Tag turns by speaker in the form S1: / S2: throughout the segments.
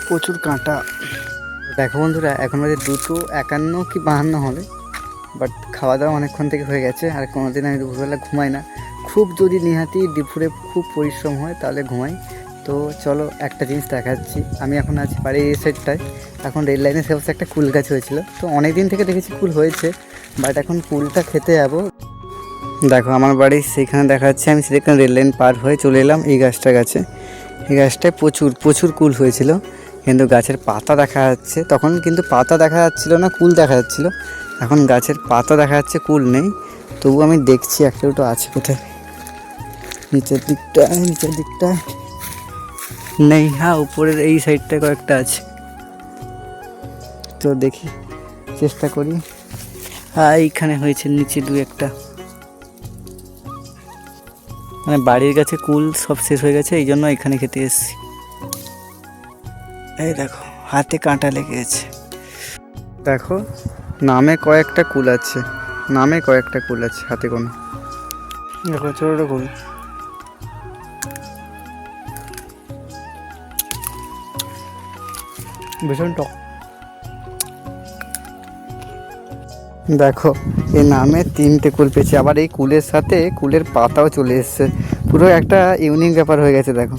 S1: প্রচুর কাঁটা। দেখো বন্ধুরা, এখন বাজে 2:51 কি 52 হবে, বাট খাওয়া দাওয়া অনেকক্ষণ থেকে হয়ে গেছে। আর কোনোদিন আমি দুপুরবেলা ঘুমাই না, খুব যদি নিহাতি দুপুরে খুব পরিশ্রম হয় তাহলে ঘুমাই। তো চলো একটা জিনিস দেখাচ্ছি। আমি এখন আছি বাড়ির এই সাইডটায়। এখন রেল লাইনের সে একটা কুল গাছ হয়েছিল, তো অনেক দিন থেকে দেখেছি কুল হয়েছে, বাট এখন কুলটা খেতে যাবো। দেখো আমার বাড়ি সেইখানে দেখা যাচ্ছে, আমি সেখানে রেল লাইন পার হয়ে চলে এলাম এই গাছটা গাছে। এই গাছটায় প্রচুর প্রচুর কুল হয়েছিল, কিন্তু গাছের পাতা দেখা যাচ্ছে। তখন কিন্তু পাতা দেখা যাচ্ছিল না, কুল দেখা যাচ্ছিল। এখন গাছের পাতা দেখা যাচ্ছে, কুল নেই। তবু আমি দেখছি একটা দুটো আছে কোথায়, নিচের দিকটায় নেই। হ্যাঁ, উপরের এই সাইডটায় কয়েকটা আছে, তো দেখি চেষ্টা করি। হ্যাঁ, এইখানে হয়েছে নিচে দু একটা। মানে বাড়ির কাছে কুল সব শেষ হয়ে গেছে, এই জন্য এখানে খেতে এসেছি। এই দেখো হাতে কাঁটা লেগে গেছে। দেখো নামে কয়েকটা কুল আছে, হাতে কোনো। দেখো ছোটো কুল, ভীষণ টক। দেখো এই নামে 3টে কুল পেয়েছি, আবার এই কুলের সাথে কুলের পাতাও চলে এসছে। পুরো একটা ইউনিক ব্যাপার হয়ে গেছে। দেখো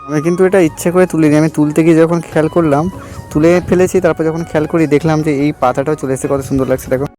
S1: আমি কিন্তু এটা ইচ্ছে করে তুলিনি, আমি তুলতে গিয়ে যখন খেয়াল করলাম তুলে ফেলেছি, তারপর যখন খেয়াল করি দেখলাম যে এই পাতাটাও চলে এসেছে, কত সুন্দর লাগছে দেখো।